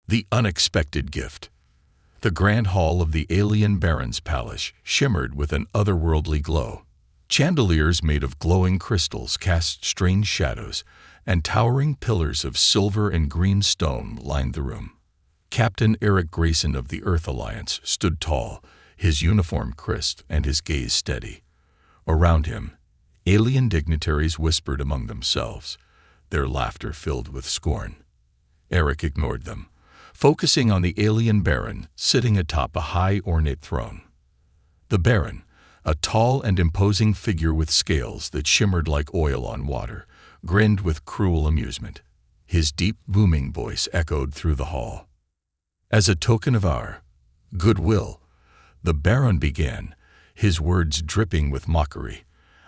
The unexpected gift. The grand hall of the alien baron's palace shimmered with an otherworldly glow. Chandeliers made of glowing crystals cast strange shadows, and towering pillars of silver and green stone lined the room. Captain Eric Grayson of the Earth Alliance stood tall, his uniform crisp and his gaze steady. Around him, alien dignitaries whispered among themselves, their laughter filled with scorn. Eric ignored them, focusing on the alien baron sitting atop a high ornate throne. The baron, a tall and imposing figure with scales that shimmered like oil on water, grinned with cruel amusement. His deep, booming voice echoed through the hall. "As a token of our goodwill," the baron began, his words dripping with mockery,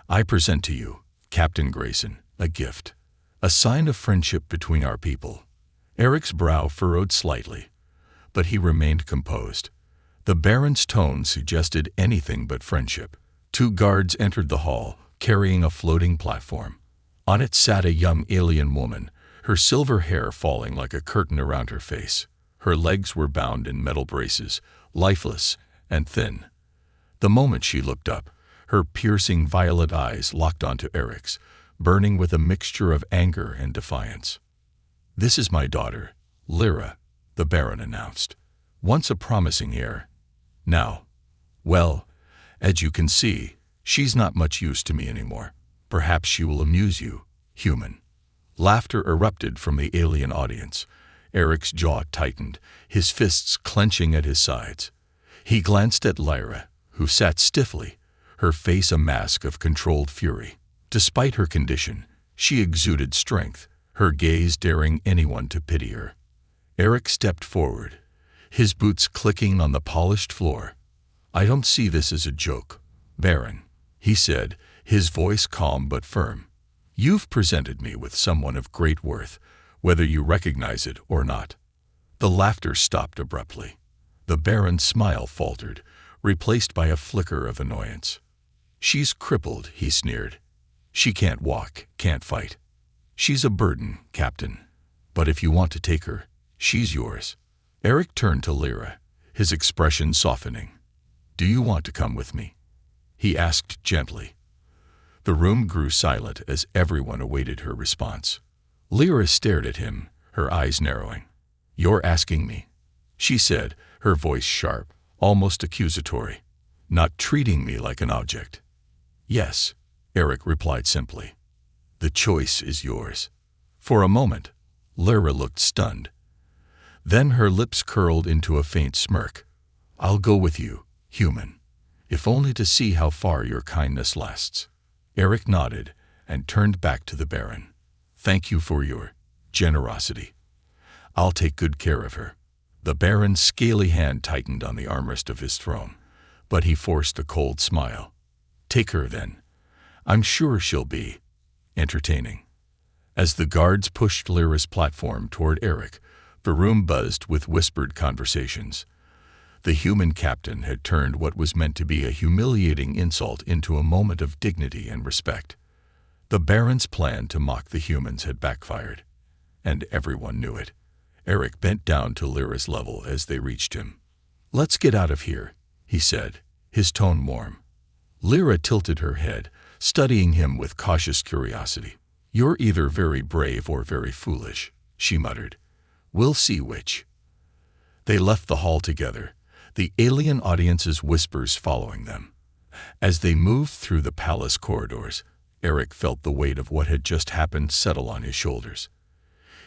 "I present to you, Captain Grayson, a gift, a sign of friendship between our people." Eric's brow furrowed slightly, but he remained composed. The baron's tone suggested anything but friendship. Two guards entered the hall, carrying a floating platform. On it sat a young alien woman, her silver hair falling like a curtain around her face. Her legs were bound in metal braces, lifeless and thin. The moment she looked up, her piercing violet eyes locked onto Eric's, burning with a mixture of anger and defiance. "This is my daughter, Lyra," the baron announced. "Once a promising heir. Now, well, as you can see, she's not much use to me anymore. Perhaps she will amuse you, human." Laughter erupted from the alien audience. Eric's jaw tightened, his fists clenching at his sides. He glanced at Lyra, who sat stiffly, her face a mask of controlled fury. Despite her condition, she exuded strength, her gaze daring anyone to pity her. Eric stepped forward, his boots clicking on the polished floor. "I don't see this as a joke, Baron," he said, his voice calm but firm. "You've presented me with someone of great worth, whether you recognize it or not." The laughter stopped abruptly. The Baron's smile faltered, replaced by a flicker of annoyance. "She's crippled," he sneered. "She can't walk, can't fight. She's a burden, Captain. But if you want to take her, she's yours." Eric turned to Lyra, his expression softening. "Do you want to come with me?" he asked gently. The room grew silent as everyone awaited her response. Lyra stared at him, her eyes narrowing. "You're asking me," she said, her voice sharp, almost accusatory. "Not treating me like an object." "Yes," Eric replied simply. "The choice is yours." For a moment, Lyra looked stunned. Then her lips curled into a faint smirk. "I'll go with you, human, if only to see how far your kindness lasts." Eric nodded and turned back to the Baron. "Thank you for your generosity. I'll take good care of her." The Baron's scaly hand tightened on the armrest of his throne, but he forced a cold smile. "Take her, then. I'm sure she'll be entertaining." As the guards pushed Lyra's platform toward Eric, the room buzzed with whispered conversations. The human captain had turned what was meant to be a humiliating insult into a moment of dignity and respect. The Baron's plan to mock the humans had backfired, and everyone knew it. Eric bent down to Lyra's level as they reached him. "Let's get out of here," he said, his tone warm. Lyra tilted her head, studying him with cautious curiosity. "You're either very brave or very foolish," she muttered. "We'll see which." They left the hall together, the alien audience's whispers following them. As they moved through the palace corridors, Eric felt the weight of what had just happened settle on his shoulders.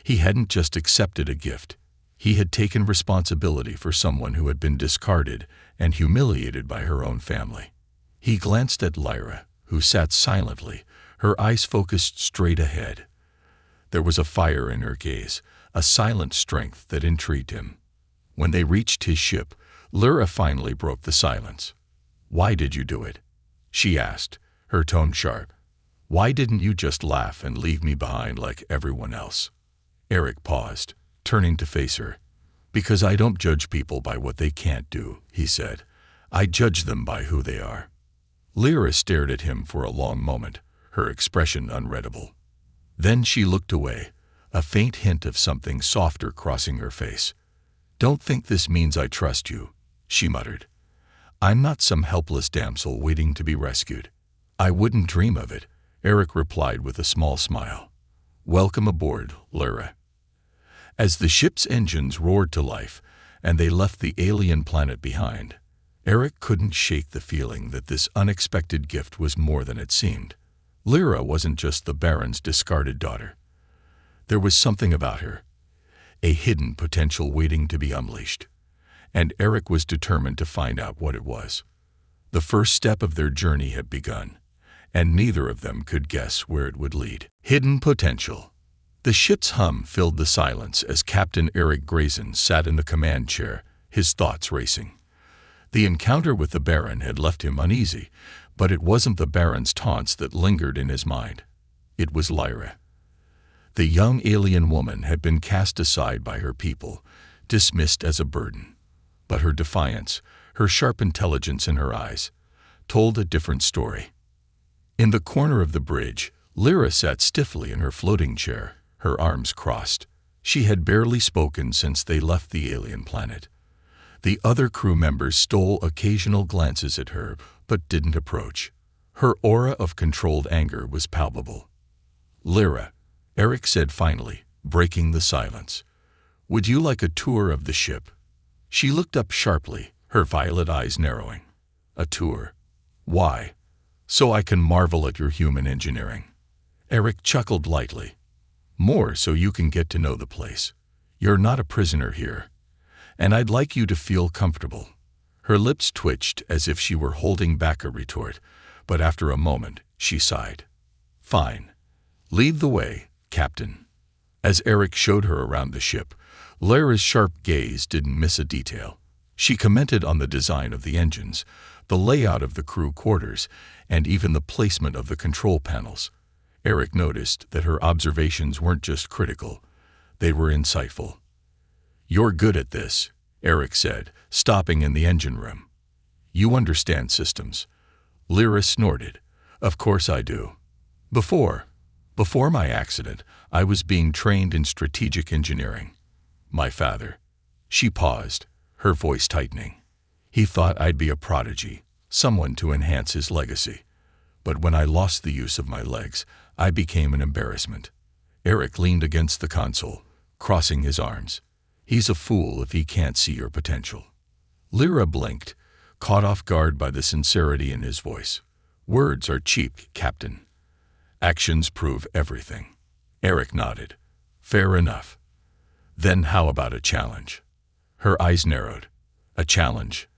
He hadn't just accepted a gift. He had taken responsibility for someone who had been discarded and humiliated by her own family. He glanced at Lyra, who sat silently, her eyes focused straight ahead. There was a fire in her gaze, a silent strength that intrigued him. When they reached his ship, Lyra finally broke the silence. "Why did you do it?" she asked, her tone sharp. "Why didn't you just laugh and leave me behind like everyone else?" Eric paused, turning to face her. "Because I don't judge people by what they can't do," he said. "I judge them by who they are." Lyra stared at him for a long moment, her expression unreadable. Then she looked away, a faint hint of something softer crossing her face. "Don't think this means I trust you," she muttered. "I'm not some helpless damsel waiting to be rescued." "I wouldn't dream of it," Eric replied with a small smile. "Welcome aboard, Lyra." As the ship's engines roared to life and they left the alien planet behind, Eric couldn't shake the feeling that this unexpected gift was more than it seemed. Lyra wasn't just the Baron's discarded daughter. There was something about her, a hidden potential waiting to be unleashed, and Eric was determined to find out what it was. The first step of their journey had begun, and neither of them could guess where it would lead. Hidden potential. The ship's hum filled the silence as Captain Eric Grayson sat in the command chair, his thoughts racing. The encounter with the Baron had left him uneasy, but it wasn't the Baron's taunts that lingered in his mind. It was Lyra. The young alien woman had been cast aside by her people, dismissed as a burden. But her defiance, her sharp intelligence in her eyes, told a different story. In the corner of the bridge, Lyra sat stiffly in her floating chair, her arms crossed. She had barely spoken since they left the alien planet. The other crew members stole occasional glances at her, but didn't approach. Her aura of controlled anger was palpable. "Lyra," Eric said finally, breaking the silence, "would you like a tour of the ship?" She looked up sharply, her violet eyes narrowing. "A tour? Why?" "So I can marvel at your human engineering." Eric chuckled lightly. "More so you can get to know the place. You're not a prisoner here, and I'd like you to feel comfortable." Her lips twitched as if she were holding back a retort, but after a moment, she sighed. "Fine. Lead the way, Captain." As Eric showed her around the ship, Lyra's sharp gaze didn't miss a detail. She commented on the design of the engines, the layout of the crew quarters, and even the placement of the control panels. Eric noticed that her observations weren't just critical, they were insightful. "You're good at this," Eric said, stopping in the engine room. "You understand systems." Lyra snorted. "Of course I do. Before my accident, I was being trained in strategic engineering. My father." She paused, her voice tightening. "He thought I'd be a prodigy, someone to enhance his legacy. But when I lost the use of my legs, I became an embarrassment." Eric leaned against the console, crossing his arms. "He's a fool if he can't see your potential." Lyra blinked, caught off guard by the sincerity in his voice. "Words are cheap, Captain. Actions prove everything." Eric nodded. "Fair enough. Then how about a challenge?" Her eyes narrowed. "A challenge?"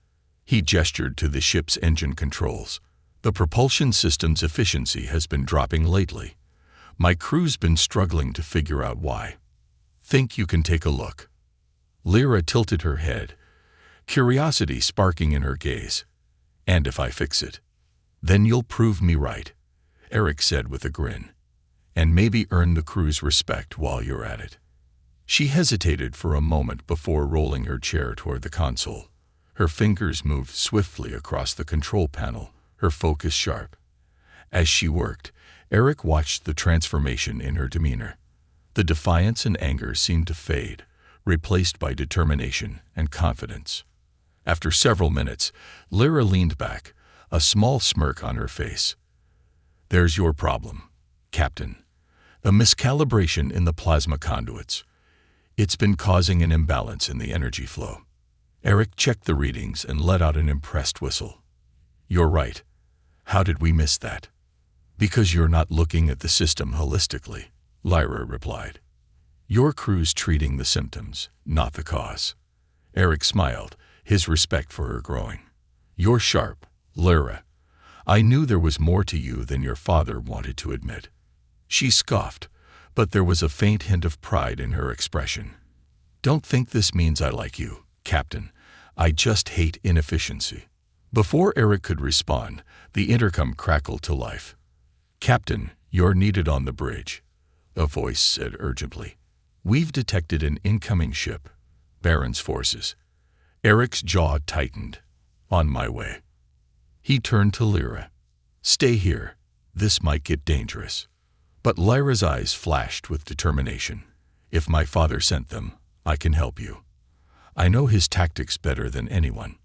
He gestured to the ship's engine controls. "The propulsion system's efficiency has been dropping lately. My crew's been struggling to figure out why. Think you can take a look?" Lyra tilted her head, curiosity sparking in her gaze. "And if I fix it? Then you'll prove me right," Eric said with a grin. "And maybe earn the crew's respect while you're at it." She hesitated for a moment before rolling her chair toward the console. Her fingers moved swiftly across the control panel, her focus sharp. As she worked, Eric watched the transformation in her demeanor. The defiance and anger seemed to fade, replaced by determination and confidence. After several minutes, Lyra leaned back, a small smirk on her face. "There's your problem, Captain. A miscalibration in the plasma conduits. It's been causing an imbalance in the energy flow." Eric checked the readings and let out an impressed whistle. "You're right. How did we miss that?" "Because you're not looking at the system holistically," Lyra replied. "Your crew's treating the symptoms, not the cause." Eric smiled, his respect for her growing. "You're sharp, Lyra. I knew there was more to you than your father wanted to admit." She scoffed, but there was a faint hint of pride in her expression. "Don't think this means I like you, Captain. I just hate inefficiency." Before Eric could respond, the intercom crackled to life. "Captain, you're needed on the bridge," a voice said urgently. "We've detected an incoming ship. Baron's forces." Eric's jaw tightened. "On my way." He turned to Lyra. "Stay here. This might get dangerous." But Lyra's eyes flashed with determination. "If my father sent them, I can help you. I know his tactics better than anyone.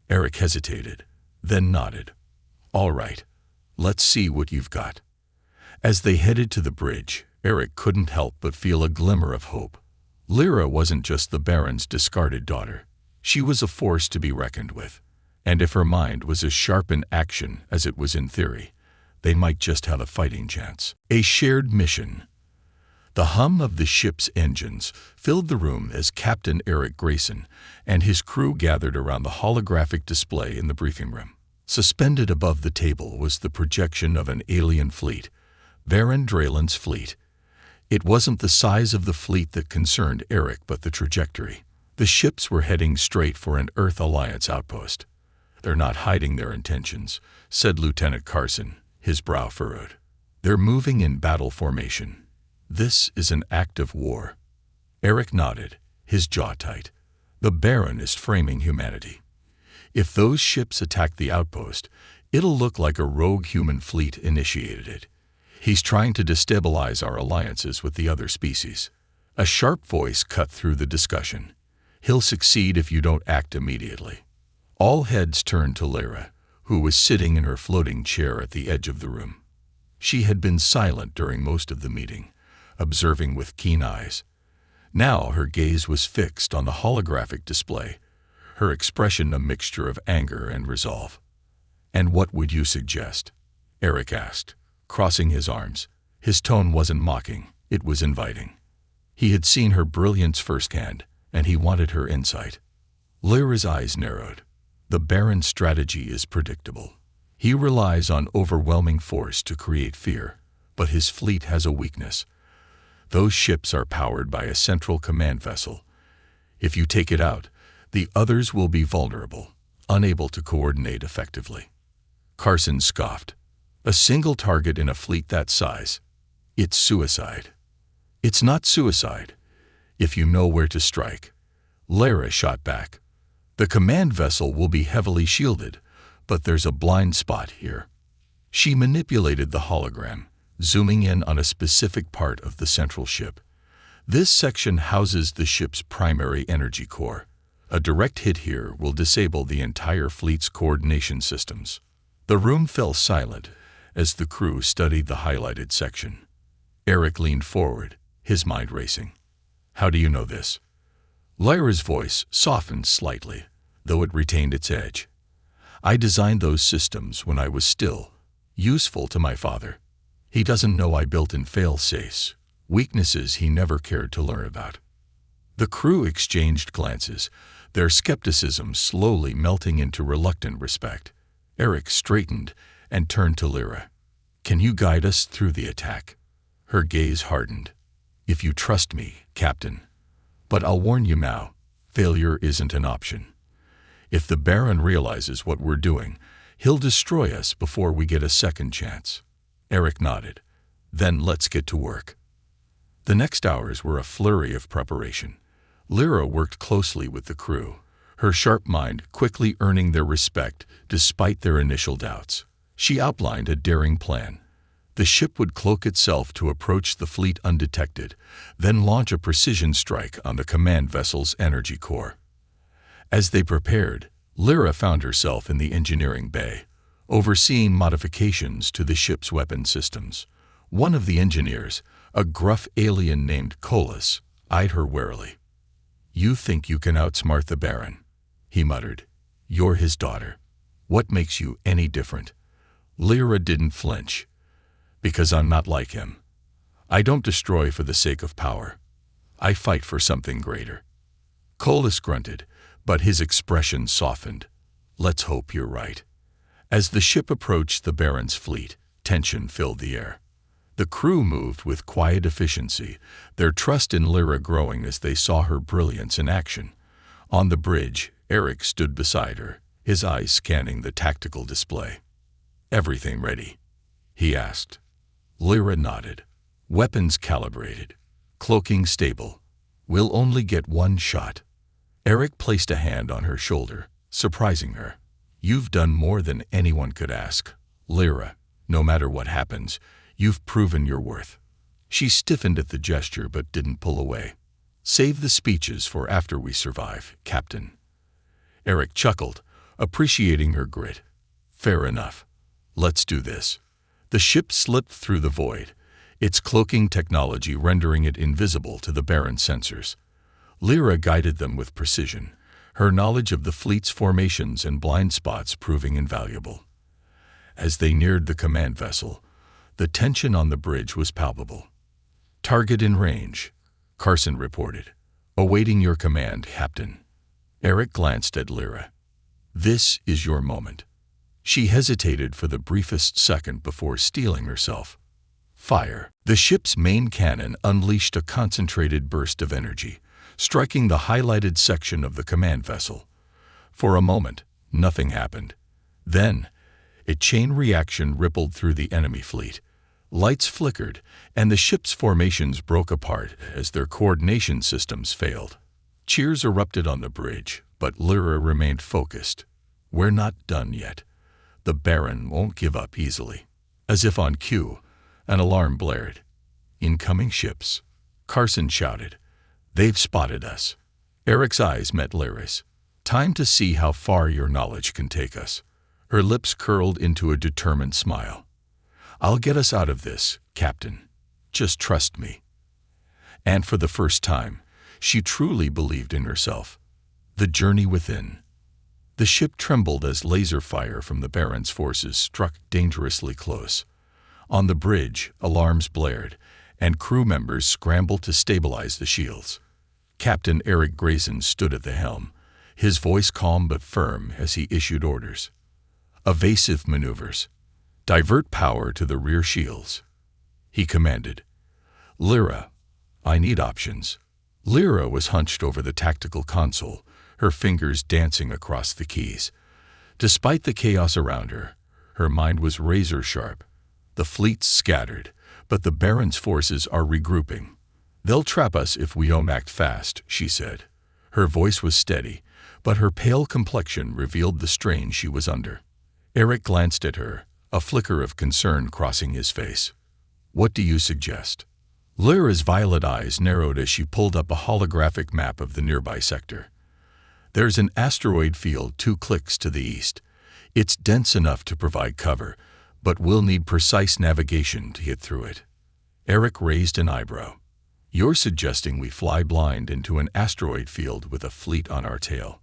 Eric hesitated, then nodded. All right, let's see what you've got. As they headed to the bridge, Eric couldn't help but feel a glimmer of hope. Lyra wasn't just the Baron's discarded daughter. She was a force to be reckoned with. And if her mind was as sharp in action as it was in theory, they might just have a fighting chance. A shared mission. The hum of the ship's engines filled the room as Captain Eric Grayson and his crew gathered around the holographic display in the briefing room. Suspended above the table was the projection of an alien fleet, Baron Draylen's fleet. It wasn't the size of the fleet that concerned Eric, but the trajectory. The ships were heading straight for an Earth Alliance outpost. They're not hiding their intentions, said Lieutenant Carson, his brow furrowed. They're moving in battle formation. This is an act of war. Eric nodded, his jaw tight. The Baron is framing humanity. If those ships attack the outpost, it'll look like a rogue human fleet initiated it. He's trying to destabilize our alliances with the other species. A sharp voice cut through the discussion. He'll succeed if you don't act immediately. All heads turned to Lyra, who was sitting in her floating chair at the edge of the room. She had been silent during most of the meeting, observing with keen eyes. Now her gaze was fixed on the holographic display, her expression a mixture of anger and resolve. "And what would you suggest?" Eric asked, crossing his arms. His tone wasn't mocking, it was inviting. He had seen her brilliance firsthand, and he wanted her insight. Lyra's eyes narrowed. The Baron's strategy is predictable. He relies on overwhelming force to create fear, but his fleet has a weakness. Those ships are powered by a central command vessel. If you take it out, the others will be vulnerable, unable to coordinate effectively. Carson scoffed. A single target in a fleet that size. It's suicide. It's not suicide, if you know where to strike. Lyra shot back. The command vessel will be heavily shielded, but there's a blind spot here. She manipulated the hologram, zooming in on a specific part of the central ship. This section houses the ship's primary energy core. A direct hit here will disable the entire fleet's coordination systems. The room fell silent as the crew studied the highlighted section. Eric leaned forward, his mind racing. "How do you know this?" Lyra's voice softened slightly, though it retained its edge. "I designed those systems when I was still useful to my father. He doesn't know I built in fail-safes, weaknesses he never cared to learn about." The crew exchanged glances, their skepticism slowly melting into reluctant respect. Eric straightened and turned to Lyra. "Can you guide us through the attack?" Her gaze hardened. "If you trust me, Captain. But I'll warn you now, failure isn't an option. If the Baron realizes what we're doing, he'll destroy us before we get a second chance." Eric nodded. "Then let's get to work." The next hours were a flurry of preparation. Lyra worked closely with the crew, her sharp mind quickly earning their respect despite their initial doubts. She outlined a daring plan. The ship would cloak itself to approach the fleet undetected, then launch a precision strike on the command vessel's energy core. As they prepared, Lyra found herself in the engineering bay, overseeing modifications to the ship's weapon systems. One of the engineers, a gruff alien named Colas, eyed her warily. "You think you can outsmart the Baron?" he muttered. "You're his daughter. What makes you any different?" Lyra didn't flinch. "Because I'm not like him. I don't destroy for the sake of power. I fight for something greater." Colas grunted, but his expression softened. "Let's hope you're right." As the ship approached the Baron's fleet, tension filled the air. The crew moved with quiet efficiency, their trust in Lyra growing as they saw her brilliance in action. On the bridge, Eric stood beside her, his eyes scanning the tactical display. "Everything ready?" he asked. Lyra nodded. "Weapons calibrated. Cloaking stable. We'll only get one shot." Eric placed a hand on her shoulder, surprising her. "You've done more than anyone could ask, Lyra. No matter what happens, you've proven your worth." She stiffened at the gesture but didn't pull away. Save the speeches for after we survive, Captain. Eric chuckled, appreciating her grit. Fair enough. Let's do this. The ship slipped through the void, its cloaking technology rendering it invisible to the Baron's sensors. Lyra guided them with precision, her knowledge of the fleet's formations and blind spots proving invaluable. As they neared the command vessel, the tension on the bridge was palpable. Target in range, Carson reported. Awaiting your command, Captain. Eric glanced at Lyra. This is your moment. She hesitated for the briefest second before steeling herself. Fire. The ship's main cannon unleashed a concentrated burst of energy, striking the highlighted section of the command vessel. For a moment, nothing happened. Then, a chain reaction rippled through the enemy fleet. Lights flickered, and the ship's formations broke apart as their coordination systems failed. Cheers erupted on the bridge, but Lyra remained focused. We're not done yet. The Baron won't give up easily. As if on cue, an alarm blared. Incoming ships, Carson shouted. They've spotted us. Eric's eyes met Lyra's. Time to see how far your knowledge can take us. Her lips curled into a determined smile. I'll get us out of this, Captain. Just trust me. And for the first time, she truly believed in herself. The journey within. The ship trembled as laser fire from the Baron's forces struck dangerously close. On the bridge, alarms blared, and crew members scrambled to stabilize the shields. Captain Eric Grayson stood at the helm, his voice calm but firm as he issued orders. Evasive maneuvers. Divert power to the rear shields. He commanded. Lyra, I need options. Lyra was hunched over the tactical console, her fingers dancing across the keys. Despite the chaos around her, her mind was razor sharp. The fleet's scattered, but the Baron's forces are regrouping. They'll trap us if we don't act fast, she said. Her voice was steady, but her pale complexion revealed the strain she was under. Eric glanced at her, a flicker of concern crossing his face. What do you suggest? Lyra's violet eyes narrowed as she pulled up a holographic map of the nearby sector. There's an asteroid field 2 clicks to the east. It's dense enough to provide cover, but we'll need precise navigation to get through it. Eric raised an eyebrow. You're suggesting we fly blind into an asteroid field with a fleet on our tail.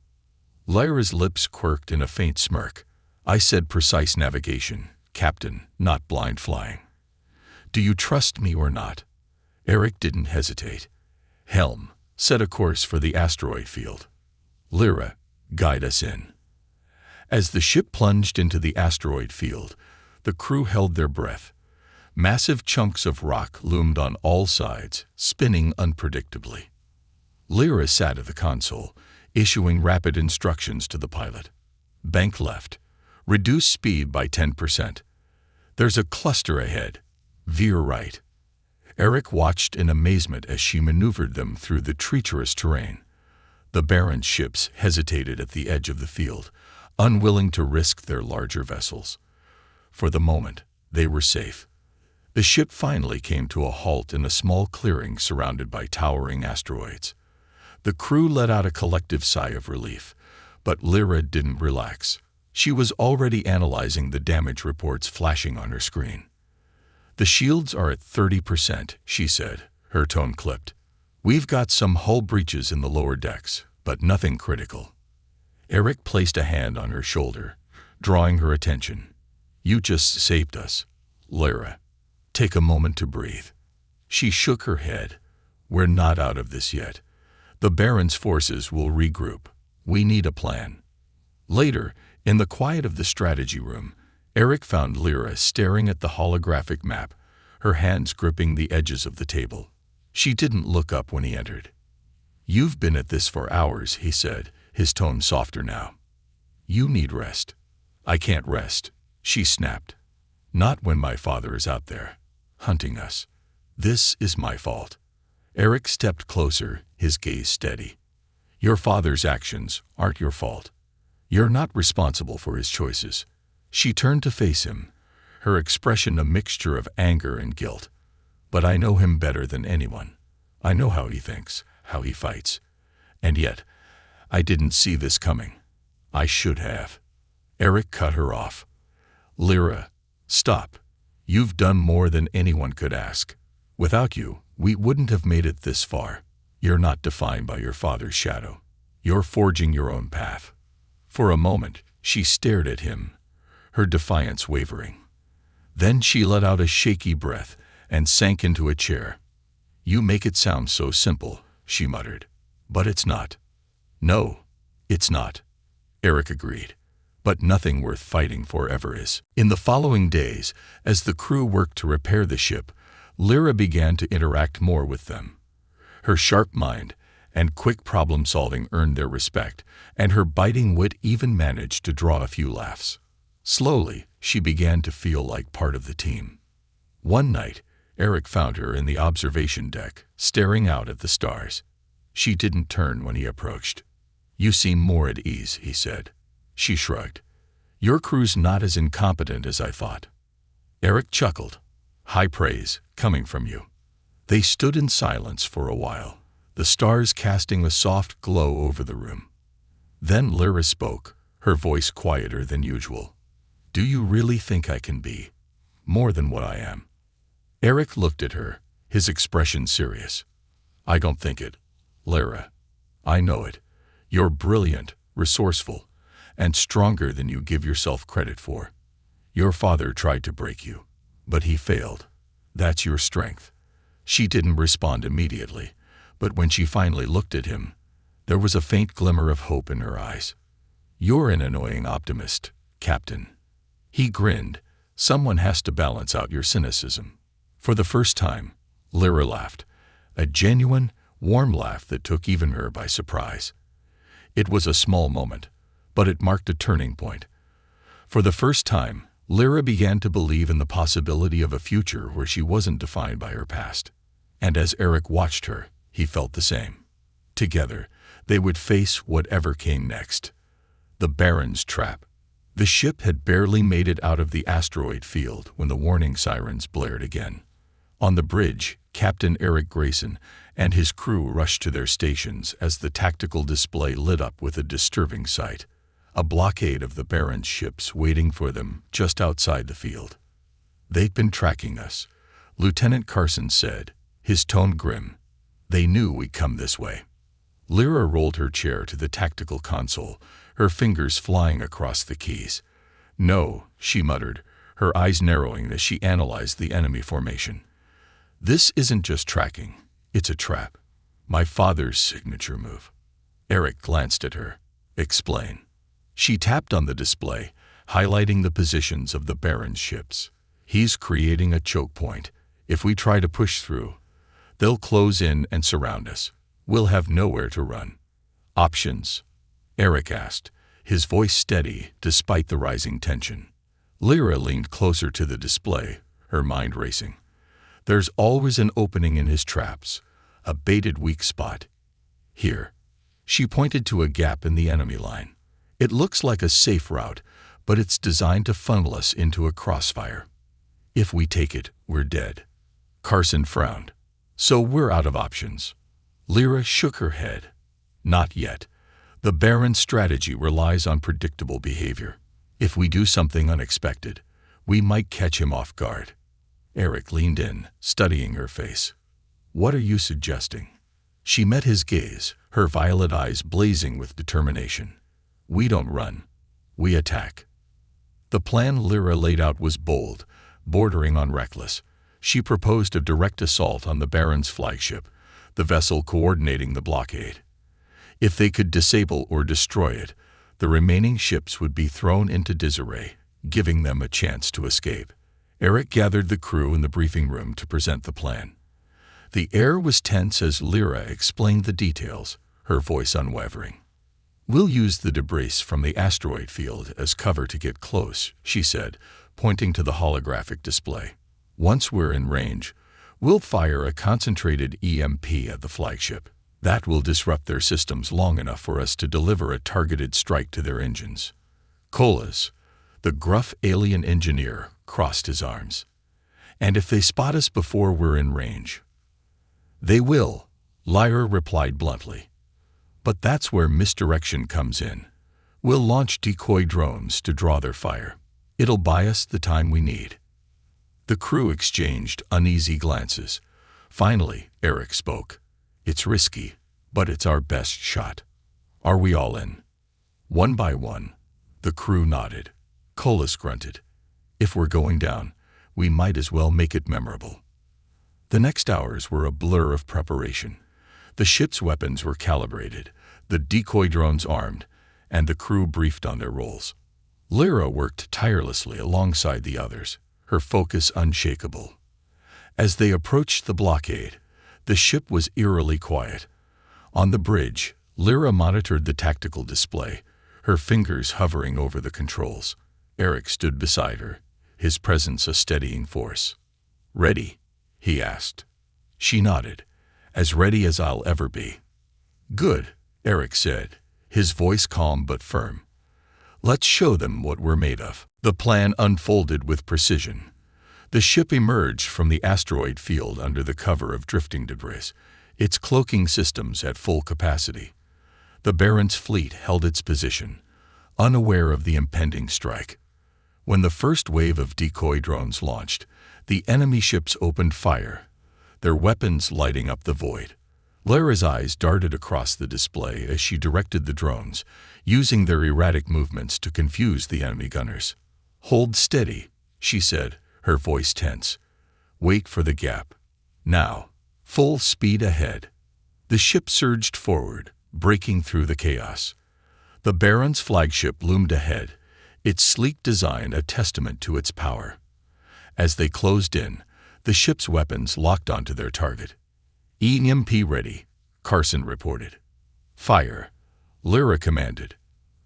Lyra's lips quirked in a faint smirk. I said precise navigation, Captain, not blind flying. Do you trust me or not? Eric didn't hesitate. Helm, set a course for the asteroid field. Lyra, guide us in. As the ship plunged into the asteroid field, the crew held their breath. Massive chunks of rock loomed on all sides, spinning unpredictably. Lyra sat at the console, issuing rapid instructions to the pilot. Bank left. Reduce speed by 10%. There's a cluster ahead. Veer right. Eric watched in amazement as she maneuvered them through the treacherous terrain. The Baron's ships hesitated at the edge of the field, unwilling to risk their larger vessels. For the moment, they were safe. The ship finally came to a halt in a small clearing surrounded by towering asteroids. The crew let out a collective sigh of relief, but Lyra didn't relax. She was already analyzing the damage reports flashing on her screen. The shields are at 30%, she said, her tone clipped. We've got some hull breaches in the lower decks, but nothing critical. Eric placed a hand on her shoulder, drawing her attention. You just saved us, Lyra. Take a moment to breathe. She shook her head. We're not out of this yet. The Baron's forces will regroup. We need a plan. Later, in the quiet of the strategy room, Eric found Lyra staring at the holographic map, her hands gripping the edges of the table. She didn't look up when he entered. You've been at this for hours, he said, his tone softer now. You need rest. I can't rest, she snapped. Not when my father is out there, hunting us. This is my fault. Eric stepped closer, his gaze steady. Your father's actions aren't your fault. You're not responsible for his choices. She turned to face him, her expression a mixture of anger and guilt. But I know him better than anyone. I know how he thinks, how he fights. And yet, I didn't see this coming. I should have. Eric cut her off. Lyra, stop. You've done more than anyone could ask. Without you, we wouldn't have made it this far. You're not defined by your father's shadow. You're forging your own path. For a moment, she stared at him, her defiance wavering. Then she let out a shaky breath and sank into a chair. You make it sound so simple, she muttered. But it's not. No, it's not. Eric agreed. But nothing worth fighting for ever is. In the following days, as the crew worked to repair the ship, Lyra began to interact more with them. Her sharp mind and quick problem-solving earned their respect, and her biting wit even managed to draw a few laughs. Slowly, she began to feel like part of the team. One night, Eric found her in the observation deck, staring out at the stars. She didn't turn when he approached. You seem more at ease, he said. She shrugged. Your crew's not as incompetent as I thought. Eric chuckled. High praise, coming from you. They stood in silence for a while, the stars casting a soft glow over the room. Then Lyra spoke, her voice quieter than usual. Do you really think I can be more than what I am? Eric looked at her, his expression serious. I don't think it, Lyra. I know it. You're brilliant, resourceful, and stronger than you give yourself credit for. Your father tried to break you, but he failed. That's your strength. She didn't respond immediately, but when she finally looked at him, there was a faint glimmer of hope in her eyes. You're an annoying optimist, Captain. He grinned. Someone has to balance out your cynicism. For the first time, Lyra laughed, a genuine, warm laugh that took even her by surprise. It was a small moment, but it marked a turning point. For the first time, Lyra began to believe in the possibility of a future where she wasn't defined by her past. And as Eric watched her, he felt the same. Together, they would face whatever came next. The Baron's trap. The ship had barely made it out of the asteroid field when the warning sirens blared again. On the bridge, Captain Eric Grayson and his crew rushed to their stations as the tactical display lit up with a disturbing sight. A blockade of the Baron's ships waiting for them just outside the field. They'd been tracking us, Lieutenant Carson said, his tone grim. They knew we'd come this way. Lyra rolled her chair to the tactical console, her fingers flying across the keys. No, she muttered, her eyes narrowing as she analyzed the enemy formation. This isn't just tracking, it's a trap. My father's signature move. Eric glanced at her. Explain. She tapped on the display, highlighting the positions of the Baron's ships. He's creating a choke point. If we try to push through, they'll close in and surround us. We'll have nowhere to run. Options? Eric asked, his voice steady despite the rising tension. Lyra leaned closer to the display, her mind racing. There's always an opening in his traps, a baited weak spot. Here. She pointed to a gap in the enemy line. It looks like a safe route, but it's designed to funnel us into a crossfire. If we take it, we're dead. Carson frowned. So we're out of options. Lyra shook her head. Not yet. The Baron's strategy relies on predictable behavior. If we do something unexpected, we might catch him off guard. Eric leaned in, studying her face. What are you suggesting? She met his gaze, her violet eyes blazing with determination. We don't run. We attack. The plan Lyra laid out was bold, bordering on reckless. She proposed a direct assault on the Baron's flagship, the vessel coordinating the blockade. If they could disable or destroy it, the remaining ships would be thrown into disarray, giving them a chance to escape. Eric gathered the crew in the briefing room to present the plan. The air was tense as Lyra explained the details, her voice unwavering. We'll use the debris from the asteroid field as cover to get close, she said, pointing to the holographic display. Once we're in range, we'll fire a concentrated EMP at the flagship. That will disrupt their systems long enough for us to deliver a targeted strike to their engines. Colas, the gruff alien engineer, crossed his arms. And if they spot us before we're in range? They will, Lyra replied bluntly. But that's where misdirection comes in. We'll launch decoy drones to draw their fire. It'll buy us the time we need. The crew exchanged uneasy glances. Finally, Eric spoke. It's risky, but it's our best shot. Are we all in? One by one, the crew nodded. Colas grunted. If we're going down, we might as well make it memorable. The next hours were a blur of preparation. The ship's weapons were calibrated, the decoy drones armed, and the crew briefed on their roles. Lyra worked tirelessly alongside the others, her focus unshakable. As they approached the blockade, the ship was eerily quiet. On the bridge, Lyra monitored the tactical display, her fingers hovering over the controls. Eric stood beside her, his presence a steadying force. "Ready?" he asked. She nodded. "As ready as I'll ever be." "Good," Eric said, his voice calm but firm. "Let's show them what we're made of." The plan unfolded with precision. The ship emerged from the asteroid field under the cover of drifting debris, its cloaking systems at full capacity. The Baron's fleet held its position, unaware of the impending strike. When the first wave of decoy drones launched, the enemy ships opened fire, their weapons lighting up the void. Lyra's eyes darted across the display as she directed the drones, using their erratic movements to confuse the enemy gunners. "Hold steady," she said, her voice tense. "Wait for the gap. Now, full speed ahead." The ship surged forward, breaking through the chaos. The Baron's flagship loomed ahead, its sleek design a testament to its power. As they closed in, the ship's weapons locked onto their target. "EMP ready," Carson reported. "Fire," Lyra commanded.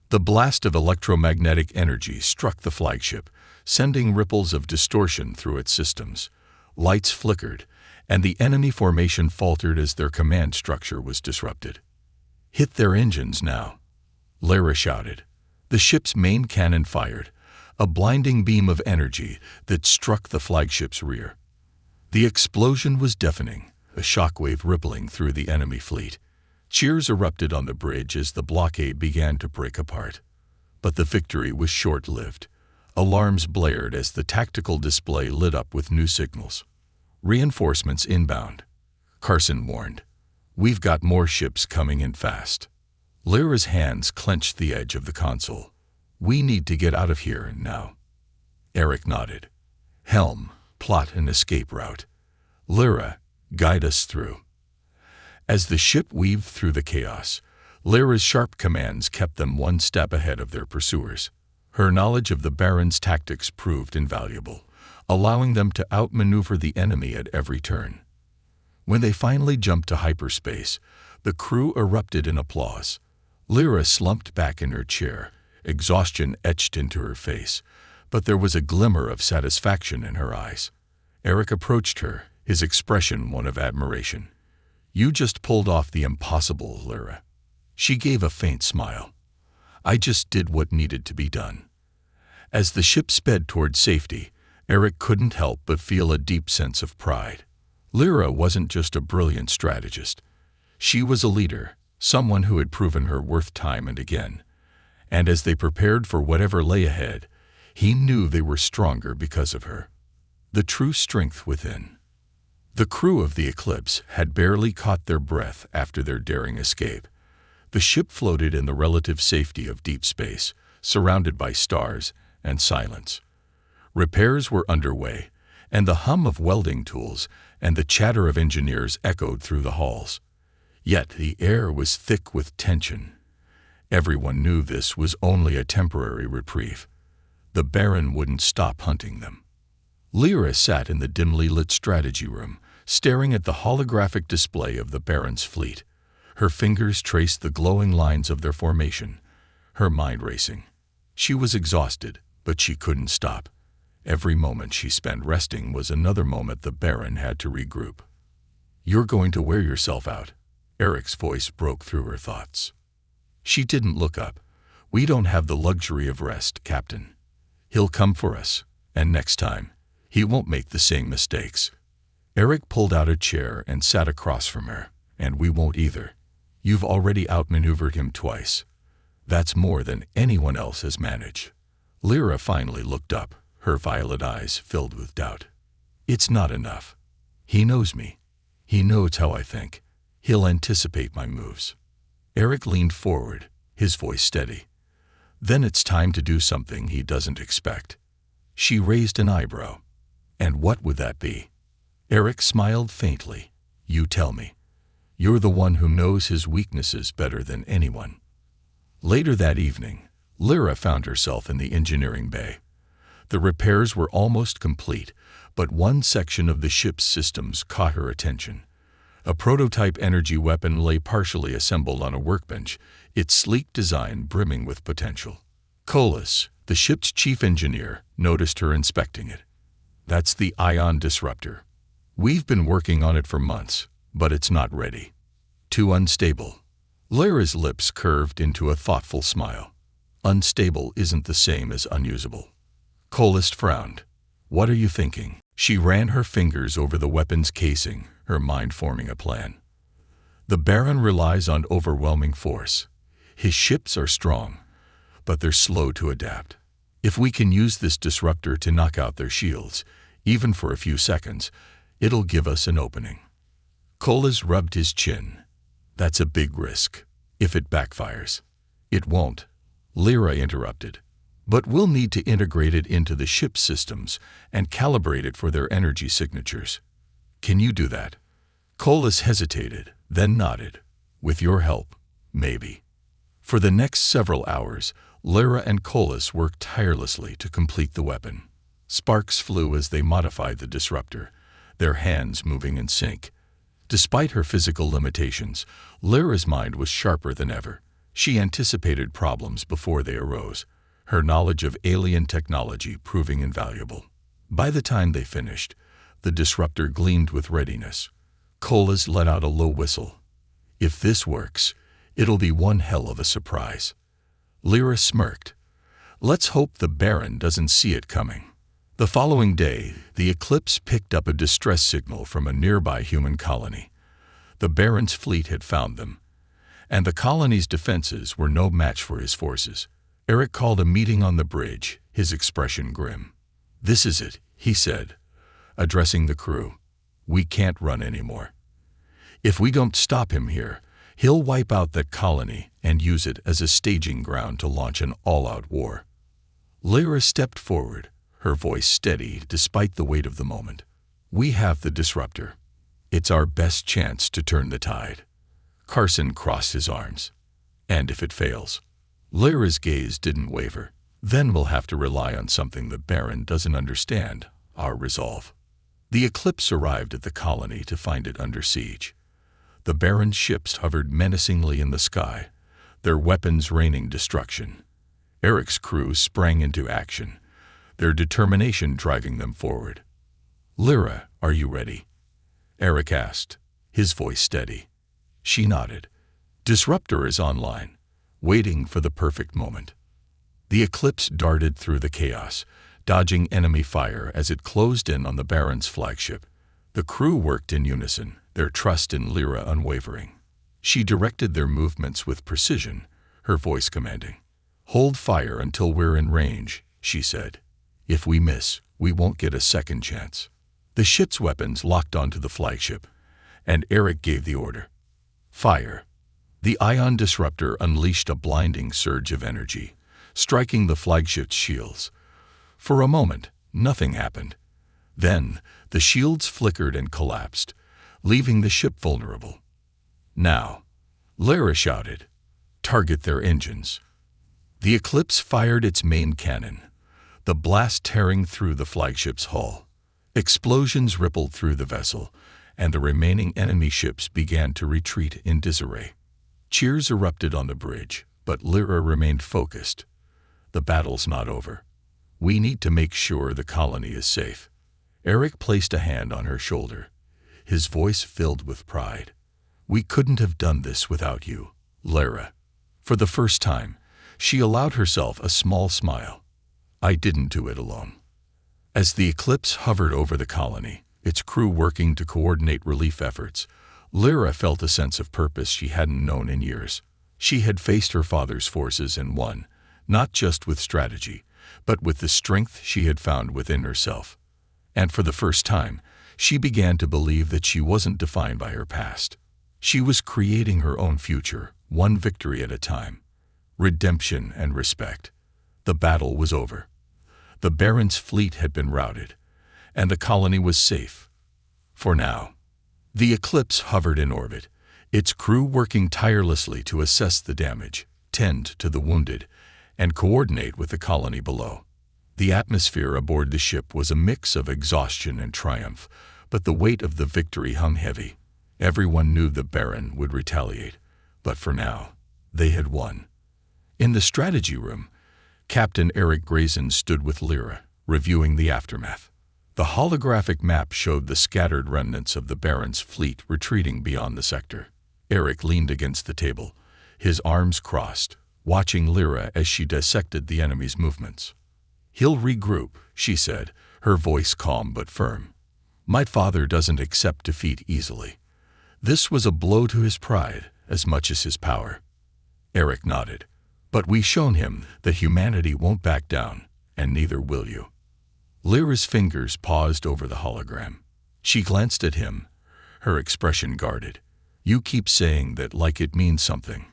The blast of electromagnetic energy struck the flagship, sending ripples of distortion through its systems. Lights flickered, and the enemy formation faltered as their command structure was disrupted. "Hit their engines now," Lyra shouted. The ship's main cannon fired, a blinding beam of energy that struck the flagship's rear. The explosion was deafening, a shockwave rippling through the enemy fleet. Cheers erupted on the bridge as the blockade began to break apart. But the victory was short-lived. Alarms blared as the tactical display lit up with new signals. "Reinforcements inbound," Carson warned. "We've got more ships coming in fast." Lyra's hands clenched the edge of the console. "We need to get out of here now." Eric nodded. "Helm, plot an escape route. Lyra, guide us through." As the ship weaved through the chaos, Lyra's sharp commands kept them one step ahead of their pursuers. Her knowledge of the Baron's tactics proved invaluable, allowing them to outmaneuver the enemy at every turn. When they finally jumped to hyperspace, the crew erupted in applause. Lyra slumped back in her chair, exhaustion etched into her face, but there was a glimmer of satisfaction in her eyes. Eric approached her, his expression one of admiration. "You just pulled off the impossible, Lyra." She gave a faint smile. "I just did what needed to be done." As the ship sped toward safety, Eric couldn't help but feel a deep sense of pride. Lyra wasn't just a brilliant strategist. She was a leader, someone who had proven her worth time and again. And as they prepared for whatever lay ahead, he knew they were stronger because of her. The true strength within. The crew of the Eclipse had barely caught their breath after their daring escape. The ship floated in the relative safety of deep space, surrounded by stars and silence. Repairs were underway, and the hum of welding tools and the chatter of engineers echoed through the halls. Yet the air was thick with tension. Everyone knew this was only a temporary reprieve. The Baron wouldn't stop hunting them. Lyra sat in the dimly lit strategy room, staring at the holographic display of the Baron's fleet. Her fingers traced the glowing lines of their formation, her mind racing. She was exhausted, but she couldn't stop. Every moment she spent resting was another moment the Baron had to regroup. "You're going to wear yourself out," Eric's voice broke through her thoughts. She didn't look up. "We don't have the luxury of rest, Captain. He'll come for us, and next time, he won't make the same mistakes." Eric pulled out a chair and sat across from her, And we won't either. You've already outmaneuvered him twice. That's more than anyone else has managed. Lyra finally looked up, her violet eyes filled with doubt. It's not enough. He knows me. He knows how I think. He'll anticipate my moves. Eric leaned forward, his voice steady. Then it's time to do something he doesn't expect. She raised an eyebrow. And what would that be? Eric smiled faintly. You tell me. You're the one who knows his weaknesses better than anyone. Later that evening, Lyra found herself in the engineering bay. The repairs were almost complete, but one section of the ship's systems caught her attention. A prototype energy weapon lay partially assembled on a workbench, its sleek design brimming with potential. Colas, the ship's chief engineer, noticed her inspecting it. That's the ion disruptor. We've been working on it for months, but it's not ready. Too unstable. Lyra's lips curved into a thoughtful smile. Unstable isn't the same as unusable. Colas frowned. What are you thinking? She ran her fingers over the weapon's casing, her mind forming a plan. The Baron relies on overwhelming force. His ships are strong, but they're slow to adapt. If we can use this disruptor to knock out their shields, even for a few seconds, it'll give us an opening. Colas rubbed his chin. That's a big risk. If it backfires. It won't. Lyra interrupted. But we'll need to integrate it into the ship's systems and calibrate it for their energy signatures. Can you do that? Colas hesitated, then nodded. With your help, maybe. For the next several hours, Lyra and Colas worked tirelessly to complete the weapon. Sparks flew as they modified the disruptor, their hands moving in sync. Despite her physical limitations, Lyra's mind was sharper than ever. She anticipated problems before they arose, her knowledge of alien technology proving invaluable. By the time they finished, the disruptor gleamed with readiness. Colas let out a low whistle. If this works, it'll be one hell of a surprise. Lyra smirked. Let's hope the Baron doesn't see it coming. The following day, the Eclipse picked up a distress signal from a nearby human colony. The Baron's fleet had found them, and the colony's defenses were no match for his forces. Eric called a meeting on the bridge, his expression grim. This is it, he said, addressing the crew. We can't run anymore. If we don't stop him here, he'll wipe out that colony and use it as a staging ground to launch an all-out war. Lyra stepped forward, her voice steady despite the weight of the moment. We have the disruptor. It's our best chance to turn the tide. Carson crossed his arms. And if it fails? Lyra's gaze didn't waver. Then we'll have to rely on something the Baron doesn't understand, our resolve. The Eclipse arrived at the colony to find it under siege. The Baron's ships hovered menacingly in the sky, their weapons raining destruction. Eric's crew sprang into action, their determination driving them forward. Lyra, are you ready? Eric asked, his voice steady. She nodded. Disruptor is online, waiting for the perfect moment. The Eclipse darted through the chaos, dodging enemy fire as it closed in on the Baron's flagship. The crew worked in unison, their trust in Lyra unwavering. She directed their movements with precision, her voice commanding. Hold fire until we're in range, she said. If we miss, we won't get a second chance. The ship's weapons locked onto the flagship, and Eric gave the order. Fire. The ion disruptor unleashed a blinding surge of energy, striking the flagship's shields. For a moment, nothing happened. Then, the shields flickered and collapsed, leaving the ship vulnerable. Now, Lyra shouted, target their engines. The Eclipse fired its main cannon, the blast tearing through the flagship's hull. Explosions rippled through the vessel, and the remaining enemy ships began to retreat in disarray. Cheers erupted on the bridge, but Lyra remained focused. The battle's not over. We need to make sure the colony is safe. Eric placed a hand on her shoulder, his voice filled with pride. We couldn't have done this without you, Lyra. For the first time, she allowed herself a small smile. I didn't do it alone. As the Eclipse hovered over the colony, its crew working to coordinate relief efforts, Lyra felt a sense of purpose she hadn't known in years. She had faced her father's forces and won, not just with strategy, but with the strength she had found within herself. And for the first time, she began to believe that she wasn't defined by her past. She was creating her own future, one victory at a time. Redemption and respect. The battle was over. The Baron's fleet had been routed, and the colony was safe. For now. The Eclipse hovered in orbit, its crew working tirelessly to assess the damage, tend to the wounded, and coordinate with the colony below. The atmosphere aboard the ship was a mix of exhaustion and triumph, but the weight of the victory hung heavy. Everyone knew the Baron would retaliate, but for now, they had won. In the strategy room, Captain Eric Grayson stood with Lyra, reviewing the aftermath. The holographic map showed the scattered remnants of the Baron's fleet retreating beyond the sector. Eric leaned against the table, his arms crossed, watching Lyra as she dissected the enemy's movements. "He'll regroup," she said, her voice calm but firm. "My father doesn't accept defeat easily." This was a blow to his pride as much as his power. Eric nodded. "But we've shown him that humanity won't back down, and neither will you." Lyra's fingers paused over the hologram. She glanced at him, her expression guarded. "You keep saying that like it means something."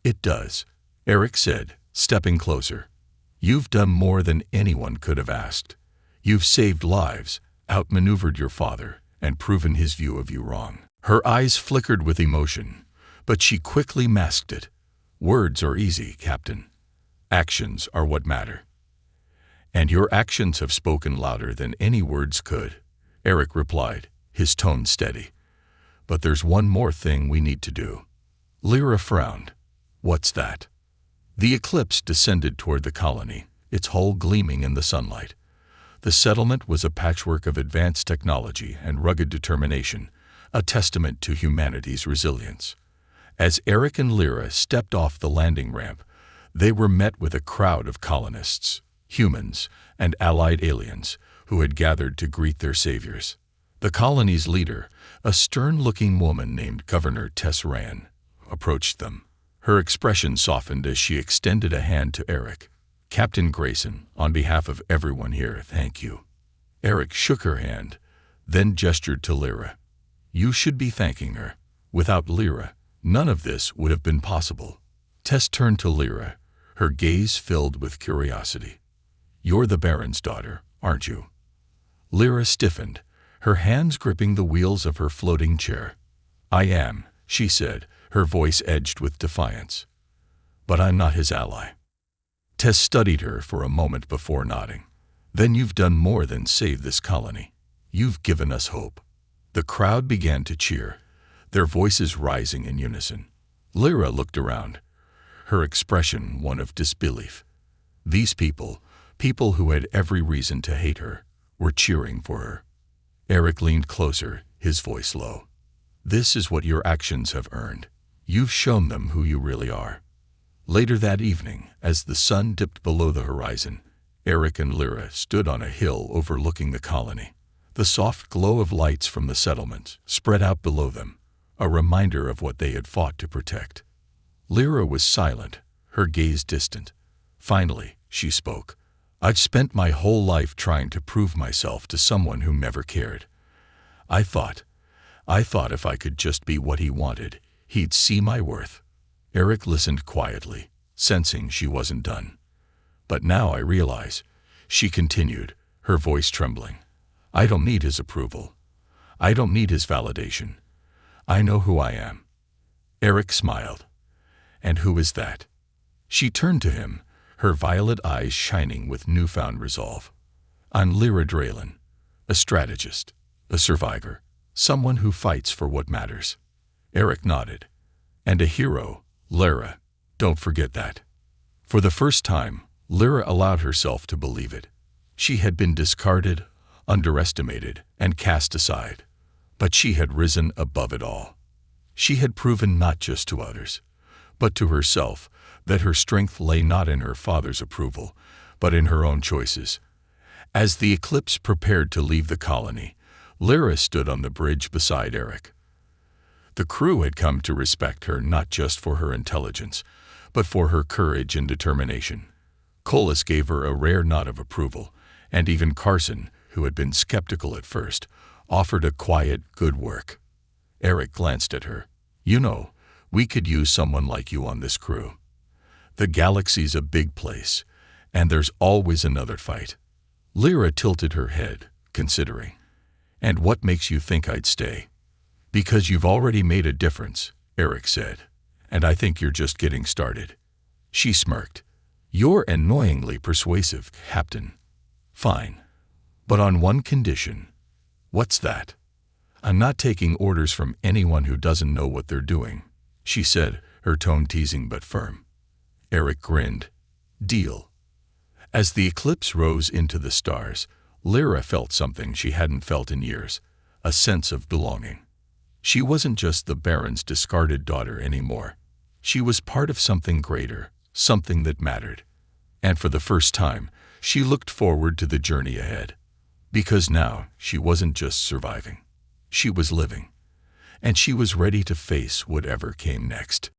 "It does," Eric said, stepping closer. "You've done more than anyone could have asked. You've saved lives, outmaneuvered your father, and proven his view of you wrong." Her eyes flickered with emotion, but she quickly masked it. "Words are easy, Captain. Actions are what matter. And your actions have spoken louder than any words could," Eric replied, his tone steady. "But there's one more thing we need to do." Lyra frowned. "What's that?" The Eclipse descended toward the colony, its hull gleaming in the sunlight. The settlement was a patchwork of advanced technology and rugged determination, a testament to humanity's resilience. As Eric and Lyra stepped off the landing ramp, they were met with a crowd of colonists, humans, and allied aliens who had gathered to greet their saviors. The colony's leader, a stern-looking woman named Governor Tess Rand, approached them. Her expression softened as she extended a hand to Eric. "Captain Grayson, on behalf of everyone here, thank you." Eric shook her hand, then gestured to Lyra. "You should be thanking her. Without Lyra, none of this would have been possible." Tess turned to Lyra, her gaze filled with curiosity. "You're the Baron's daughter, aren't you?" Lyra stiffened, her hands gripping the wheels of her floating chair. "I am," she said, her voice edged with defiance. "But I'm not his ally." Tess studied her for a moment before nodding. "Then you've done more than save this colony. You've given us hope." The crowd began to cheer, their voices rising in unison. Lyra looked around, her expression one of disbelief. These people who had every reason to hate her, were cheering for her. Eric leaned closer, his voice low. "This is what your actions have earned. You've shown them who you really are." Later that evening, as the sun dipped below the horizon, Eric and Lyra stood on a hill overlooking the colony. The soft glow of lights from the settlement spread out below them, a reminder of what they had fought to protect. Lyra was silent, her gaze distant. Finally, she spoke. "I've spent my whole life trying to prove myself to someone who never cared. I thought if I could just be what he wanted, he'd see my worth." Eric listened quietly, sensing she wasn't done. "But now I realize," she continued, her voice trembling. "I don't need his approval. I don't need his validation. I know who I am." Eric smiled. "And who is that?" She turned to him, her violet eyes shining with newfound resolve. "I'm Lyra Draylen, a strategist, a survivor, someone who fights for what matters." Eric nodded. "And a hero, Lyra, don't forget that." For the first time, Lyra allowed herself to believe it. She had been discarded, underestimated, and cast aside, but she had risen above it all. She had proven not just to others, but to herself, that her strength lay not in her father's approval, but in her own choices. As the Eclipse prepared to leave the colony, Lyra stood on the bridge beside Eric. The crew had come to respect her not just for her intelligence, but for her courage and determination. Colas gave her a rare nod of approval, and even Carson, who had been skeptical at first, offered a quiet, "good work." Eric glanced at her. "You know, we could use someone like you on this crew. The galaxy's a big place, and there's always another fight." Lyra tilted her head, considering. "And what makes you think I'd stay?" "Because you've already made a difference," Eric said. "And I think you're just getting started." She smirked. "You're annoyingly persuasive, Captain." "Fine. But on one condition." "What's that?" "I'm not taking orders from anyone who doesn't know what they're doing," she said, her tone teasing but firm. Eric grinned. "Deal." As the eclipse rose into the stars, Lyra felt something she hadn't felt in years, a sense of belonging. She wasn't just the Baron's discarded daughter anymore. She was part of something greater, something that mattered. And for the first time, she looked forward to the journey ahead. Because now, she wasn't just surviving. She was living. And she was ready to face whatever came next.